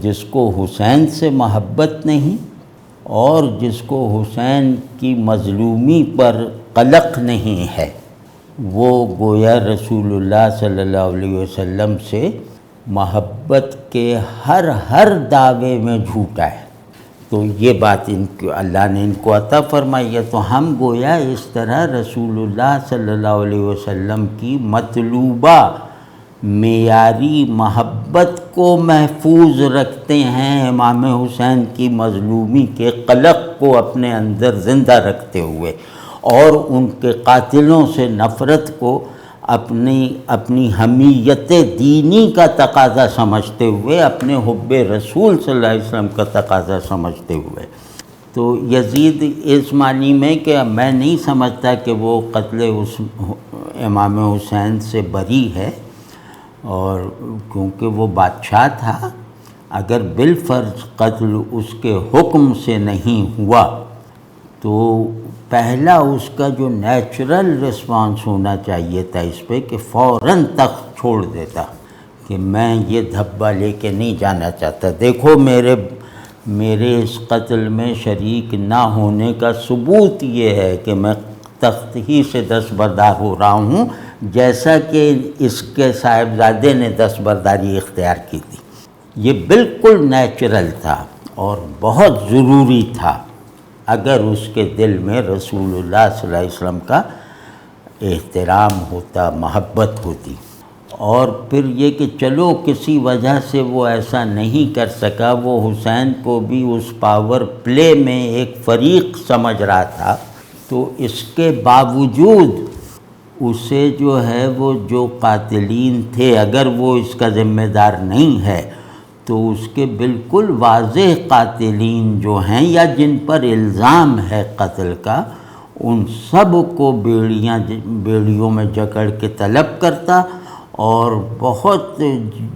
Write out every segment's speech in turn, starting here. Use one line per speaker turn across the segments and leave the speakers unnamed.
جس کو حسین سے محبت نہیں اور جس کو حسین کی مظلومی پر قلق نہیں ہے، وہ گویا رسول اللہ صلی اللہ علیہ وسلم سے محبت کے ہر دعوے میں جھوٹا ہے۔ تو یہ بات اللہ نے ان کو عطا فرمائی ہے۔ تو ہم گویا اس طرح رسول اللہ صلی اللہ علیہ وسلم کی مطلوبہ معیاری محبت کو محفوظ رکھتے ہیں، امام حسین کی مظلومی کے قلق کو اپنے اندر زندہ رکھتے ہوئے، اور ان کے قاتلوں سے نفرت کو اپنی حمیت دینی کا تقاضا سمجھتے ہوئے، اپنے حب رسول صلی اللہ علیہ وسلم کا تقاضا سمجھتے ہوئے۔ تو یزید اس معنی میں کہ میں نہیں سمجھتا کہ وہ قتل امام حسین سے بری ہے، اور کیونکہ وہ بادشاہ تھا، اگر بالفرض قتل اس کے حکم سے نہیں ہوا تو پہلا اس کا جو نیچرل رسپانس ہونا چاہیے تھا اس پہ کہ فوراً تخت چھوڑ دیتا کہ میں یہ دھبا لے کے نہیں جانا چاہتا، دیکھو میرے اس قتل میں شریک نہ ہونے کا ثبوت یہ ہے کہ میں تخت ہی سے دستبردار ہو رہا ہوں، جیسا کہ اس کے صاحبزادے نے دستبرداری اختیار کی تھی۔ یہ بالکل نیچرل تھا اور بہت ضروری تھا، اگر اس کے دل میں رسول اللہ صلی اللہ علیہ وسلم کا احترام ہوتا، محبت ہوتی۔ اور پھر یہ کہ چلو کسی وجہ سے وہ ایسا نہیں کر سکا، وہ حسین کو بھی اس پاور پلے میں ایک فریق سمجھ رہا تھا، تو اس کے باوجود اسے جو ہے وہ جو قاتلین تھے، اگر وہ اس کا ذمہ دار نہیں ہے تو اس کے بالکل واضح قاتلین جو ہیں یا جن پر الزام ہے قتل کا، ان سب کو بیڑیوں میں جکڑ کے طلب کرتا، اور بہت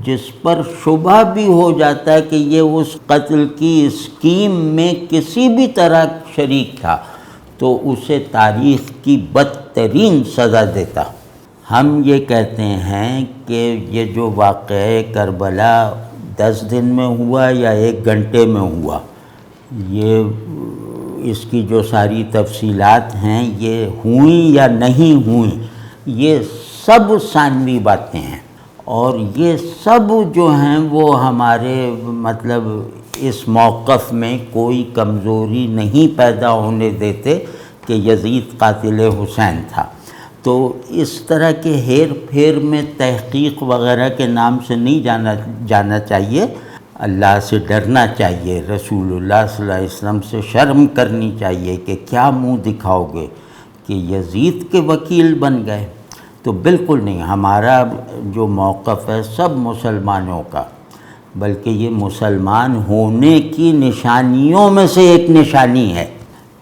جس پر شبہ بھی ہو جاتا ہے کہ یہ اس قتل کی اسکیم میں کسی بھی طرح شریک تھا، تو اسے تاریخ کی بدترین سزا دیتا۔ ہم یہ کہتے ہیں کہ یہ جو واقعہ کربلا 10 دن میں ہوا یا 1 گھنٹے میں ہوا، اس کی جو ساری تفصیلات ہیں یہ ہوئیں یا نہیں ہوئیں، یہ سب ثانوی باتیں ہیں، اور یہ سب جو ہیں وہ ہمارے مطلب اس موقف میں کوئی کمزوری نہیں پیدا ہونے دیتے کہ یزید قاتل حسین تھا۔ تو اس طرح کے ہیر پھیر میں تحقیق وغیرہ کے نام سے نہیں جانا چاہیے، اللہ سے ڈرنا چاہیے، رسول اللہ صلی اللہ علیہ وسلم سے شرم کرنی چاہیے کہ کیا منہ دکھاؤ گے کہ یزید کے وکیل بن گئے۔ تو بالکل نہیں، ہمارا جو موقف ہے سب مسلمانوں کا، بلکہ یہ مسلمان ہونے کی نشانیوں میں سے ایک نشانی ہے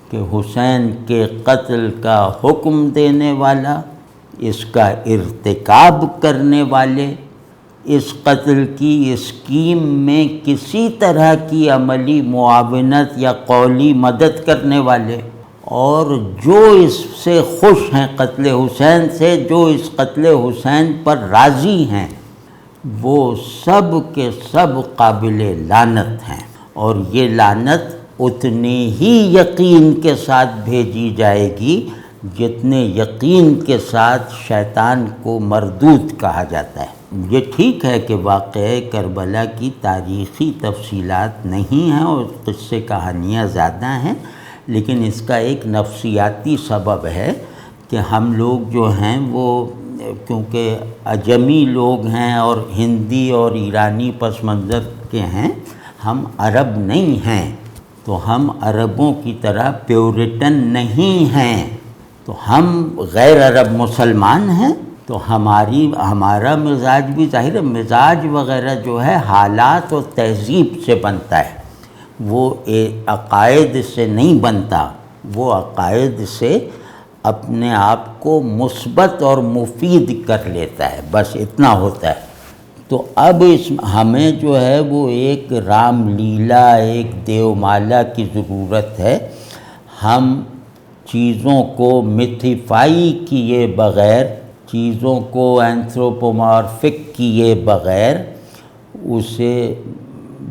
کہ حسین کے قتل کا حکم دینے والا، اس کا ارتکاب کرنے والے، اس قتل کی اسکیم میں کسی طرح کی عملی معاونت یا قولی مدد کرنے والے، اور جو اس سے خوش ہیں قتل حسین سے، جو اس قتل حسین پر راضی ہیں، وہ سب کے سب قابل لعنت ہیں، اور یہ لعنت اتنے ہی یقین کے ساتھ بھیجی جائے گی جتنے یقین کے ساتھ شیطان کو مردود کہا جاتا ہے۔ یہ ٹھیک ہے کہ واقعہ کربلا کی تاریخی تفصیلات نہیں ہیں اور قصے کہانیاں زیادہ ہیں، لیکن اس کا ایک نفسیاتی سبب ہے کہ ہم لوگ جو ہیں وہ کیونکہ عجمی لوگ ہیں اور ہندی اور ایرانی پس منظر کے ہیں، ہم عرب نہیں ہیں، تو ہم عربوں کی طرح پیورٹن نہیں ہیں، تو ہم غیر عرب مسلمان ہیں، تو ہمارا مزاج بھی ظاہر ہے، مزاج وغیرہ جو ہے حالات و تہذیب سے بنتا ہے، وہ عقائد سے نہیں بنتا، وہ عقائد سے اپنے آپ کو مثبت اور مفید کر لیتا ہے، بس اتنا ہوتا ہے۔ تو اب ہمیں جو ہے وہ ایک رام لیلا، ایک دیو مالا کی ضرورت ہے۔ ہم چیزوں کو میتھیفائی کیے بغیر، چیزوں کو اینتھروپومارفک کیے بغیر، اسے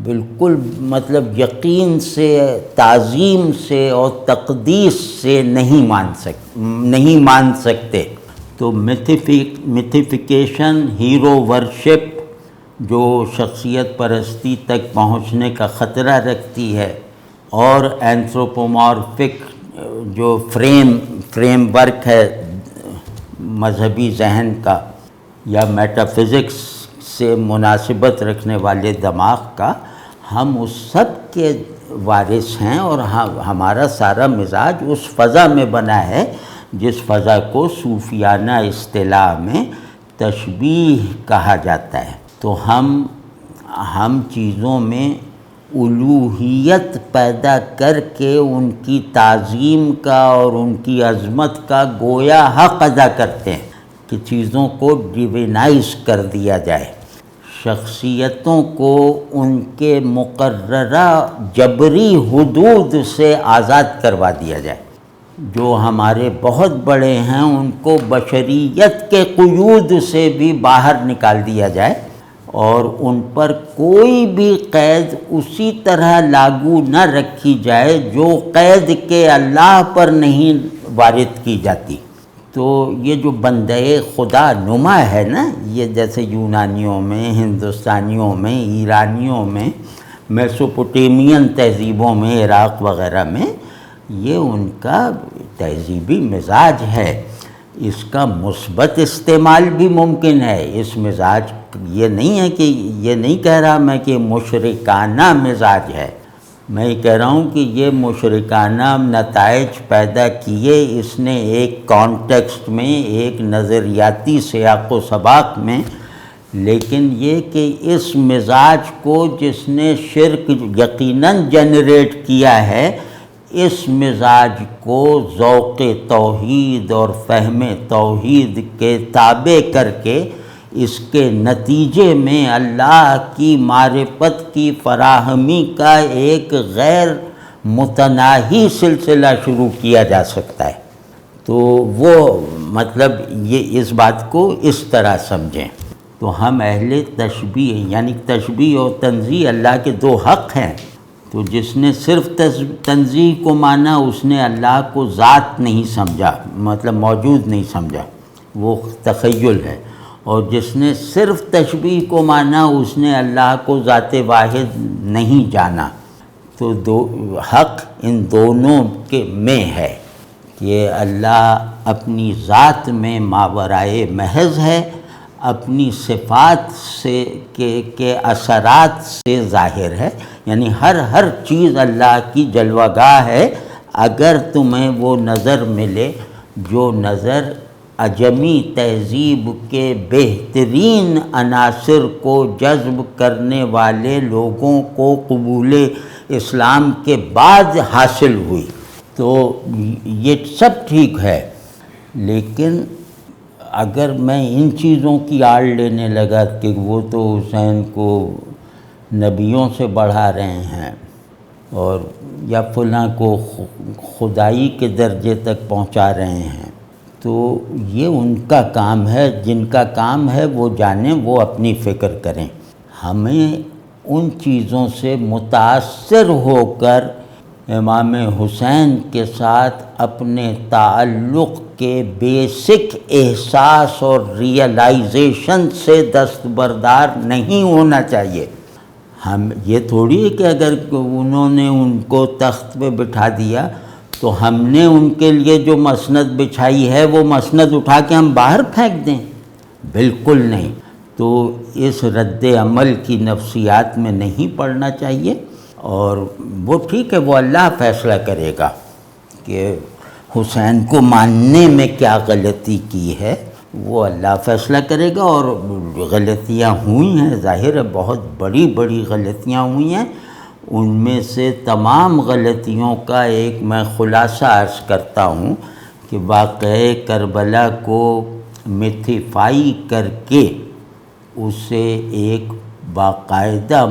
بالکل مطلب یقین سے، تعظیم سے اور تقدیس سے نہیں مان سکتے۔ تو میتھیفیکیشن، ہیرو ورشپ جو شخصیت پرستی تک پہنچنے کا خطرہ رکھتی ہے، اور اینتھروپومارفک جو فریم ورک ہے مذہبی ذہن کا یا میٹافزکس سے مناسبت رکھنے والے دماغ کا، ہم اس سب کے وارث ہیں، اور ہمارا سارا مزاج اس فضا میں بنا ہے جس فضا کو صوفیانہ اصطلاح میں تشبیہ کہا جاتا ہے۔ تو ہم چیزوں میں الوہیت پیدا کر کے ان کی تعظیم کا اور ان کی عظمت کا گویا حق ادا کرتے ہیں کہ چیزوں کو ڈیوینائز کر دیا جائے، شخصیتوں کو ان کے مقررہ جبری حدود سے آزاد کروا دیا جائے۔ جو ہمارے بہت بڑے ہیں ان کو بشریت کے قیود سے بھی باہر نکال دیا جائے، اور ان پر کوئی بھی قید اسی طرح لاگو نہ رکھی جائے جو قید کے اللہ پر نہیں وارد کی جاتی۔ تو یہ جو بندے خدا نما ہے نا، یہ جیسے یونانیوں میں، ہندوستانیوں میں، ایرانیوں میں، میسوپوٹیمین تہذیبوں میں، عراق وغیرہ میں، یہ ان کا تہذیبی مزاج ہے۔ اس کا مثبت استعمال بھی ممکن ہے۔ اس مزاج یہ نہیں ہے کہ یہ نہیں کہہ رہا میں کہ مشرکانہ مزاج ہے، میں یہ کہہ رہا ہوں کہ یہ مشرکانہ نتائج پیدا کیے اس نے ایک کانٹیکسٹ میں، ایک نظریاتی سیاق و سباق میں، لیکن یہ کہ اس مزاج کو جس نے شرک یقیناً جنریٹ کیا ہے، اس مزاج کو ذوق توحید اور فہم توحید کے تابع کر کے اس کے نتیجے میں اللہ کی معرفت کی فراہمی کا ایک غیر متناہی سلسلہ شروع کیا جا سکتا ہے۔ تو وہ مطلب یہ اس بات کو اس طرح سمجھیں۔ تو ہم اہل تشبیہ، یعنی تشبیہ اور تنزیہ اللہ کے دو حق ہیں۔ تو جس نے صرف تنزیہ کو مانا اس نے اللہ کو ذات نہیں سمجھا، مطلب موجود نہیں سمجھا، وہ تخیل ہے، اور جس نے صرف تشبیہ کو مانا اس نے اللہ کو ذات واحد نہیں جانا۔ تو حق ان دونوں کے میں ہے کہ اللہ اپنی ذات میں ماورائے محض ہے، اپنی صفات سے کے اثرات سے ظاہر ہے، یعنی ہر چیز اللہ کی جلوہ گاہ ہے۔ اگر تمہیں وہ نظر ملے جو نظر عجمی تہذیب کے بہترین عناصر کو جذب کرنے والے لوگوں کو قبول اسلام کے بعد حاصل ہوئی، تو یہ سب ٹھیک ہے، لیکن اگر میں ان چیزوں کی آڑ لینے لگا کہ وہ تو حسین کو نبیوں سے بڑھا رہے ہیں اور یا فلاں کو خدائی کے درجے تک پہنچا رہے ہیں، تو یہ ان کا کام ہے، جن کا کام ہے وہ جانیں، وہ اپنی فکر کریں۔ ہمیں ان چیزوں سے متاثر ہو کر امام حسین کے ساتھ اپنے تعلق کے بیسک احساس اور ریئلائزیشن سے دستبردار نہیں ہونا چاہیے۔ ہم یہ تھوڑی ہے کہ اگر انہوں نے ان کو تخت پہ بٹھا دیا تو ہم نے ان کے لیے جو مسند بچھائی ہے وہ مسند اٹھا کے ہم باہر پھینک دیں، بالکل نہیں۔ تو اس رد عمل کی نفسیات میں نہیں پڑنا چاہیے، اور وہ ٹھیک ہے، وہ اللہ فیصلہ کرے گا کہ حسین کو ماننے میں کیا غلطی کی ہے، وہ اللہ فیصلہ کرے گا۔ اور غلطیاں ہوئی ہیں، ظاہر ہے بہت بڑی بڑی غلطیاں ہوئی ہیں، ان میں سے تمام غلطیوں کا ایک میں خلاصہ عرض کرتا ہوں کہ واقعہ کربلا کو میتھیفائی کر کے اسے ایک باقاعدہ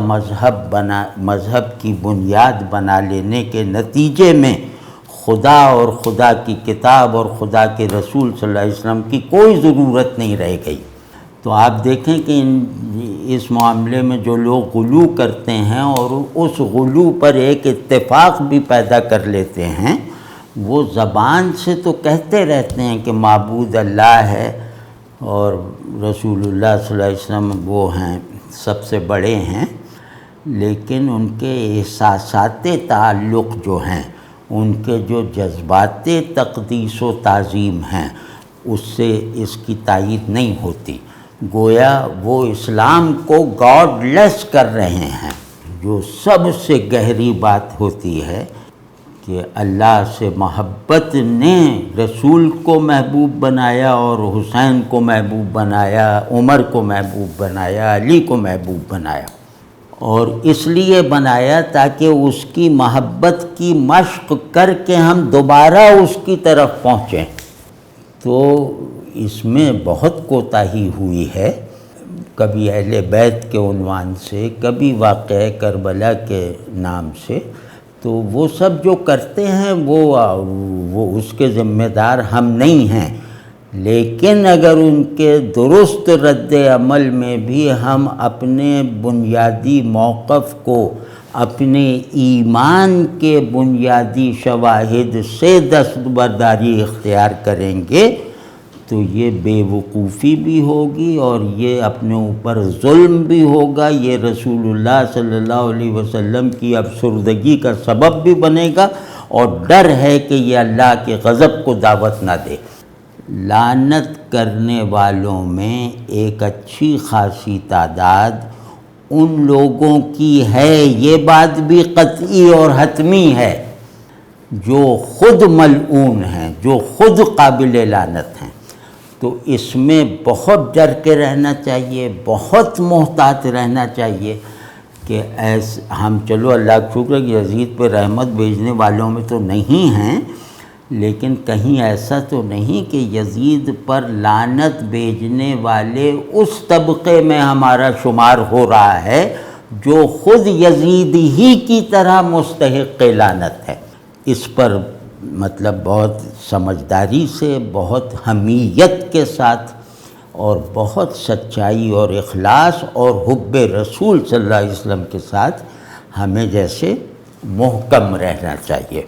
مذہب کی بنیاد بنا لینے کے نتیجے میں خدا اور خدا کی کتاب اور خدا کے رسول صلی اللہ علیہ وسلم کی کوئی ضرورت نہیں رہ گئی۔ تو آپ دیکھیں کہ اس معاملے میں جو لوگ غلو کرتے ہیں اور اس غلو پر ایک اتفاق بھی پیدا کر لیتے ہیں، وہ زبان سے تو کہتے رہتے ہیں کہ معبود اللہ ہے اور رسول اللہ صلی اللہ علیہ وسلم وہ ہیں سب سے بڑے ہیں، لیکن ان کے احساسات تعلق جو ہیں، ان کے جو جذبات تقدیس و تعظیم ہیں، اس سے اس کی تائید نہیں ہوتی۔ گویا وہ اسلام کو گاڈ لیس کر رہے ہیں۔ جو سب سے گہری بات ہوتی ہے کہ اللہ سے محبت نے رسول کو محبوب بنایا اور حسین کو محبوب بنایا، عمر کو محبوب بنایا، علی کو محبوب بنایا، اور اس لیے بنایا تاکہ اس کی محبت کی مشق کر کے ہم دوبارہ اس کی طرف پہنچیں۔ تو اس میں بہت کوتاہی ہوئی ہے، کبھی اہل بیت کے عنوان سے، کبھی واقعہ کربلا کے نام سے۔ تو وہ سب جو کرتے ہیں وہ اس کے ذمہ دار ہم نہیں ہیں، لیکن اگر ان کے درست رد عمل میں بھی ہم اپنے بنیادی موقف کو اپنے ایمان کے بنیادی شواہد سے دستبرداری اختیار کریں گے تو یہ بے وقوفی بھی ہوگی اور یہ اپنے اوپر ظلم بھی ہوگا، یہ رسول اللہ صلی اللہ علیہ وسلم کی افسردگی کا سبب بھی بنے گا، اور ڈر ہے کہ یہ اللہ کے غضب کو دعوت نہ دے۔ لعنت کرنے والوں میں ایک اچھی خاصی تعداد ان لوگوں کی ہے، یہ بات بھی قطعی اور حتمی ہے، جو خود ملعون ہیں، جو خود قابل لعنت ہیں۔ تو اس میں بہت ڈر کے رہنا چاہیے، بہت محتاط رہنا چاہیے کہ ہم چلو اللہ کا شکر ہے کہ یزید پہ رحمت بھیجنے والوں میں تو نہیں ہیں، لیکن کہیں ایسا تو نہیں کہ یزید پر لعنت بھیجنے والے اس طبقے میں ہمارا شمار ہو رہا ہے جو خود یزید ہی کی طرح مستحق لعنت ہے۔ اس پر مطلب بہت سمجھداری سے، بہت حمیت کے ساتھ اور بہت سچائی اور اخلاص اور حب رسول صلی اللہ علیہ وسلم کے ساتھ ہمیں جیسے محکم رہنا چاہیے۔